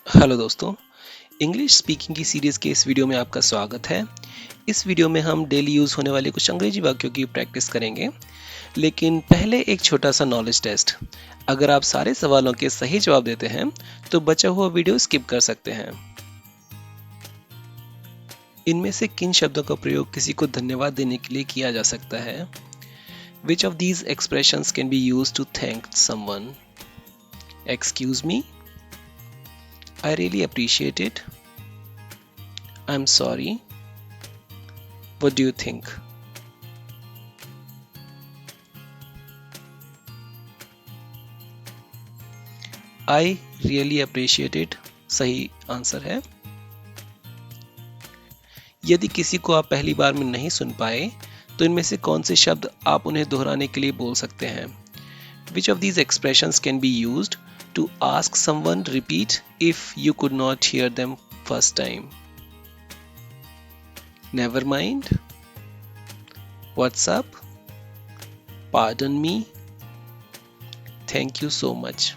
Hello दोस्तों, English speaking की series के इस वीडियो में आपका स्वागत है। इस वीडियो में हम डेली यूज़ होने वाले कुछ अंग्रेजी वाक्यों की प्रैक्टिस करेंगे, लेकिन पहले एक छोटा सा नॉलेज टेस्ट। अगर आप सारे सवालों के सही जवाब देते हैं, तो बचा हुआ वीडियो स्किप कर सकते हैं। इनमें से किन शब्दों का प्रयोग किसी को धन्यवाद देने के लिए किया जा सकता है? Which of these expressions can be used to thank someone? Excuse me, I really appreciate it, I'm sorry, what do you think? I really appreciate it सही आंसर है। यदि किसी को आप पहली बार में नहीं सुन पाए, तो इनमें से कौन से शब्द आप उन्हें दोहराने के लिए बोल सकते हैं? Which of these expressions can be used to ask someone to repeat if you could not hear them first time? Never mind, what's up, pardon me, thank you so much.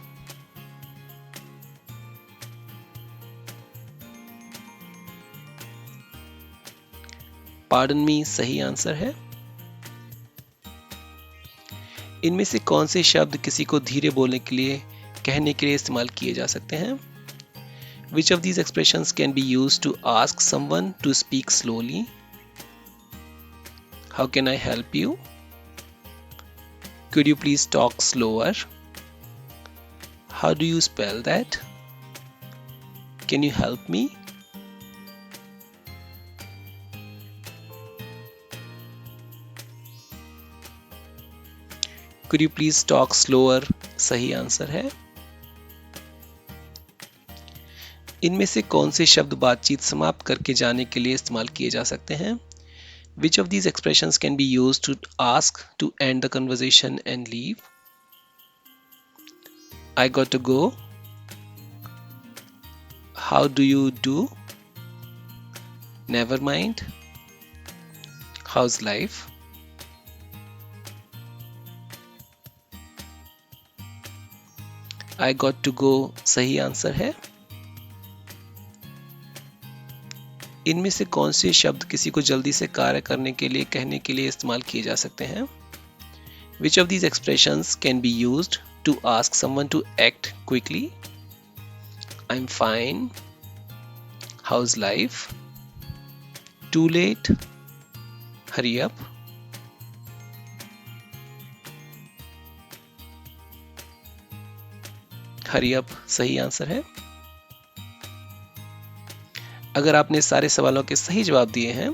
Pardon me सही answer है। इनमें से कौन से शब्द किसी को धीरे बोलने के लिए कहने के लिए इस्तेमाल किए जा सकते हैं? Which of these expressions can be used to ask someone to speak slowly? How can I help you? Could you please talk slower? How do you spell that? Can you help me? Could you please talk slower? सही answer है। इनमें से कौन से शब्द बातचीत समाप्त करके जाने के लिए इस्तेमाल किए जा सकते हैं? Which of these expressions can be used to ask to end the conversation and leave? I got to go. How do you do? Never mind. How's life? I got to go सही answer है। इनमें से कौन से शब्द किसी को जल्दी से कार्य करने के लिए कहने के लिए इस्तेमाल किए जा सकते हैं? Which of these expressions can be used to ask someone to act quickly? I'm fine. How's life? Too late. Hurry up. Hurry up सही आंसर है। अगर आपने सारे सवालों के सही जवाब दिए हैं,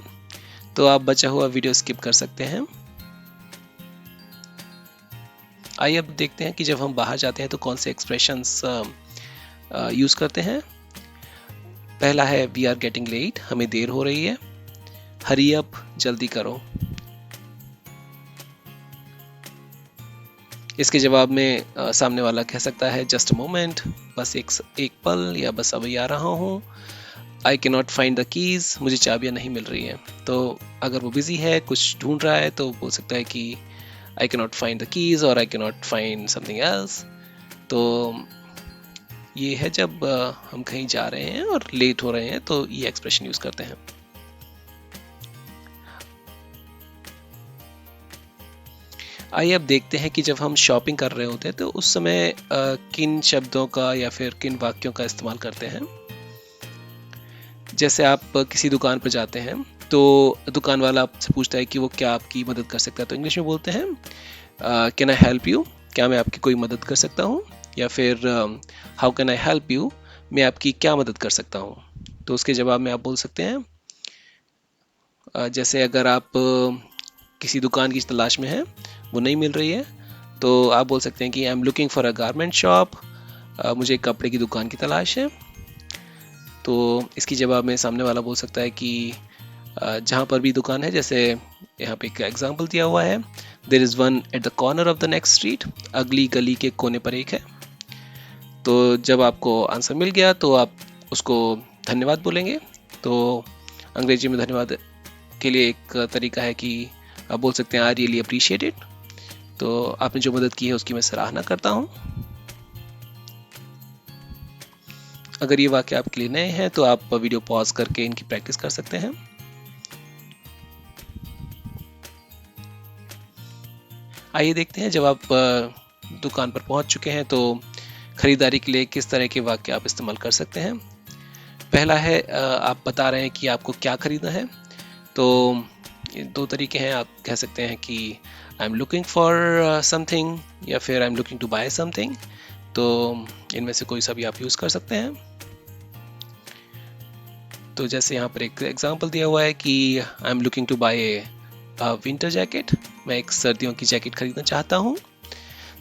तो आप बचा हुआ वीडियो स्किप कर सकते हैं। आइए अब देखते हैं कि जब हम बाहर जाते हैं तो कौन से एक्सप्रेशंस यूज करते हैं। पहला है वी आर गेटिंग लेट, हमें देर हो रही है। हरी अप, जल्दी करो। इसके जवाब में सामने वाला कह सकता है जस्ट अ मोमेंट, बस एक पल, या बस अभी आ रहा हूँ। आई can not find the keys, मुझे चाबियाँ नहीं मिल रही हैं। तो अगर वो बिजी है, कुछ ढूंढ रहा है, तो बोल सकता है कि I can not find the keys और I can not find something else. तो ये है जब हम कहीं जा रहे हैं और लेट हो रहे हैं, तो ये एक्सप्रेशन यूज करते हैं। आइए अब देखते हैं कि जब हम शॉपिंग कर रहे होते हैं तो उस समय किन शब्दों का या फिर किन वाक्यों का इस्तेमाल करते हैं। जैसे आप किसी दुकान पर जाते हैं, तो दुकान वाला आपसे पूछता है कि वो क्या आपकी मदद कर सकता है, तो इंग्लिश में बोलते हैं कैन आई हेल्प यू, क्या मैं आपकी कोई मदद कर सकता हूँ, या फिर how can I help you, मैं आपकी क्या मदद कर सकता हूँ। तो उसके जवाब में आप बोल सकते हैं जैसे अगर आप किसी दुकान की तलाश में हैं, वो नहीं मिल रही है, तो आप बोल सकते हैं कि I am looking for a garment shop, मुझे एक कपड़े की दुकान की तलाश है। तो इसकी जवाब में सामने वाला बोल सकता है कि जहाँ पर भी दुकान है, जैसे यहाँ पे एक एग्जांपल दिया हुआ है, there is one at the corner of the next street, अगली गली के कोने पर एक है। तो जब आपको आंसर मिल गया तो आप उसको धन्यवाद बोलेंगे। तो अंग्रेजी में धन्यवाद के लिए एक तरीका है कि आप बोल सकते हैं आई रियली अप्रिशिएट इट, तो आपने जो मदद की है उसकी मैं सराहना करता हूँ। अगर ये वाक्य आपके लिए नए हैं तो आप वीडियो पॉज करके इनकी प्रैक्टिस कर सकते हैं। आइए देखते हैं, जब आप दुकान पर पहुंच चुके हैं तो खरीदारी के लिए किस तरह के वाक्य आप इस्तेमाल कर सकते हैं। पहला है आप बता रहे हैं कि आपको क्या खरीदना है। तो ये दो तरीके हैं, आप कह सकते हैं कि I am looking for something या फिर I am looking to buy something. तो इनमें से कोई सा भी आप यूज़ कर सकते हैं। तो जैसे यहाँ पर एक एग्जांपल दिया हुआ है कि I am looking to buy a winter jacket, मैं एक सर्दियों की जैकेट खरीदना चाहता हूँ।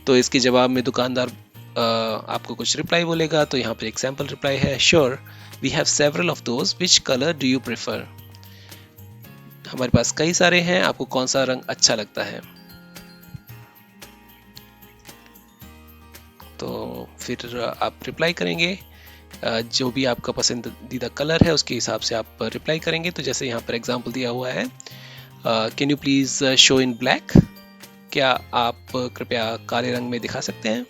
तो इसके जवाब में दुकानदार आपको कुछ रिप्लाई बोलेगा। तो यहाँ पर एक सैम्पल रिप्लाई है, sure we have several of those, which colour do you prefer. हमारे पास कई सारे हैं, आपको कौन सा रंग अच्छा लगता है। तो फिर आप रिप्लाई करेंगे, जो भी आपका पसंदीदा कलर है उसके हिसाब से आप रिप्लाई करेंगे। तो जैसे यहाँ पर एग्जांपल दिया हुआ है, can you please show in black, क्या आप कृपया काले रंग में दिखा सकते हैं।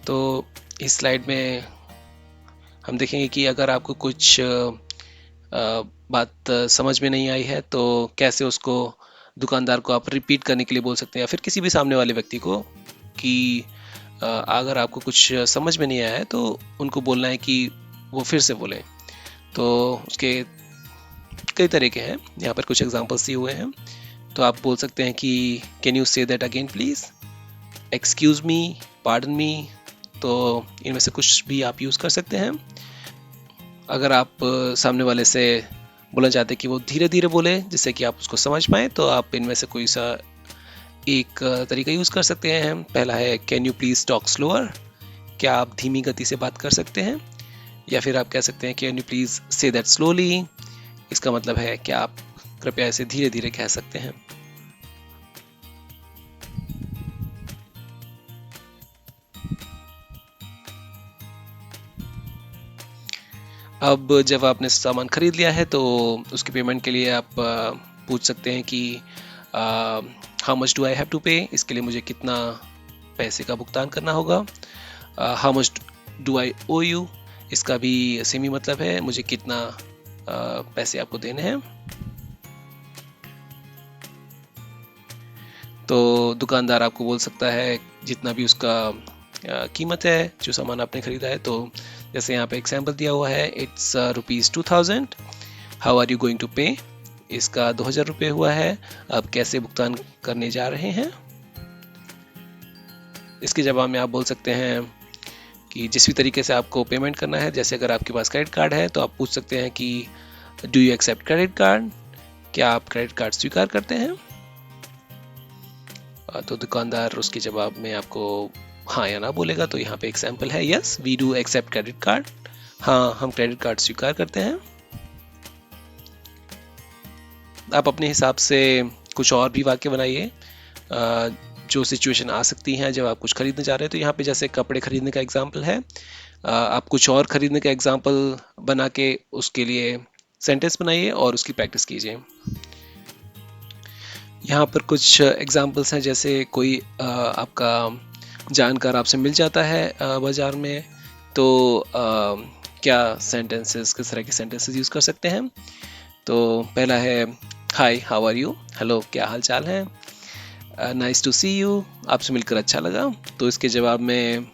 तो इस स्लाइड में हम देखेंगे कि अगर आपको कुछ बात समझ में नहीं आई है तो कैसे उसको दुकानदार को आप रिपीट करने के लिए बोल सकते हैं, या फिर किसी भी सामने वाले व्यक्ति को कि अगर आपको कुछ समझ में नहीं आया है तो उनको बोलना है कि वो फिर से बोलें। तो उसके कई तरीके हैं, यहाँ पर कुछ एग्जांपल्स दिए हुए हैं। तो आप बोल सकते हैं कि can you say that again please, excuse me, pardon me. तो इनमें से कुछ भी आप यूज़ कर सकते हैं। अगर आप सामने वाले से बोलना चाहते हैं कि वो धीरे धीरे बोले जिससे कि आप उसको समझ पाएँ, तो आप इनमें से कोई सा एक तरीका यूज़ कर सकते हैं। पहला है can you please talk slower, क्या आप धीमी गति से बात कर सकते हैं। या फिर आप कह सकते हैं can you please say that slowly, इसका मतलब है कि आप कृपया इसे धीरे धीरे कह सकते हैं। अब जब आपने सामान खरीद लिया है तो उसकी पेमेंट के लिए आप पूछ सकते हैं कि how much do I have to pay, इसके लिए मुझे कितना पैसे का भुगतान करना होगा। How much do I owe you, इसका भी सेम ही मतलब है, मुझे कितना पैसे आपको देने हैं। तो दुकानदार आपको बोल सकता है जितना भी उसका कीमत है जो सामान आपने खरीदा है। तो जैसे यहाँ पे एग्जाम्पल दिया हुआ है, it's ₹2000, how are you going to pay, इसका 2000 रुपये हुआ है, अब कैसे भुगतान करने जा रहे हैं। इसके जवाब में आप बोल सकते हैं कि जिस भी तरीके से आपको पेमेंट करना है, जैसे अगर आपके पास क्रेडिट कार्ड है तो आप पूछ सकते हैं कि do you accept credit card, क्या आप क्रेडिट कार्ड स्वीकार करते हैं। तो दुकानदार उसके जवाब में आपको हाँ या ना बोलेगा। तो यहाँ पे एग्जाम्पल है, yes we do accept credit card, हाँ हम क्रेडिट कार्ड स्वीकार करते हैं। आप अपने हिसाब से कुछ और भी वाक्य बनाइए जो सिचुएशन आ सकती हैं जब आप कुछ खरीदने जा रहे हैं। तो यहाँ पे जैसे कपड़े खरीदने का एग्जाम्पल है, आप कुछ और खरीदने का एग्जाम्पल बना के उसके लिए सेंटेंस बनाइए और उसकी प्रैक्टिस कीजिए। यहाँ पर कुछ एग्जाम्पल्स हैं, जैसे कोई आपका जानकार आपसे मिल जाता है बाजार में, तो क्या सेंटेंसेस, किस तरह के सेंटेंसेस यूज़ कर सकते हैं। तो पहला है hi how are you, hello क्या हाल चाल है। नाइस टू सी यू, आपसे मिलकर अच्छा लगा। तो इसके जवाब में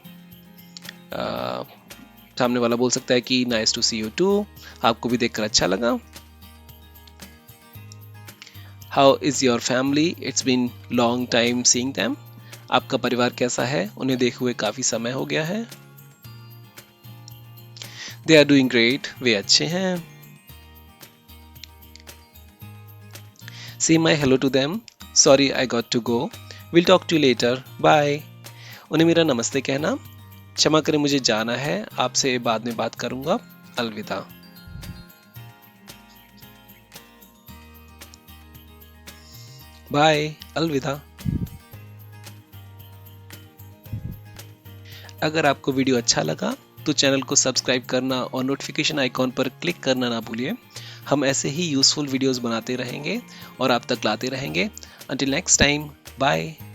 सामने वाला बोल सकता है कि nice to see you too, आपको भी देखकर अच्छा लगा। How is your family, it's been long time seeing them, आपका परिवार कैसा है, उन्हें देखे हुए काफ़ी समय हो गया है। दे आर डूइंग ग्रेट, वे अच्छे हैं। Say my hello to them, sorry I got to go, will talk to you later, bye. उन्हें मेरा नमस्ते कहना, क्षमा करें मुझे जाना है, आपसे बाद में बात करूंगा, अलविदा। बाय, अलविदा। अगर आपको वीडियो अच्छा लगा तो चैनल को सब्सक्राइब करना और नोटिफिकेशन आइकॉन पर क्लिक करना ना भूलिए। हम ऐसे ही यूज़फुल वीडियोस बनाते रहेंगे और आप तक लाते रहेंगे। Until next time, bye.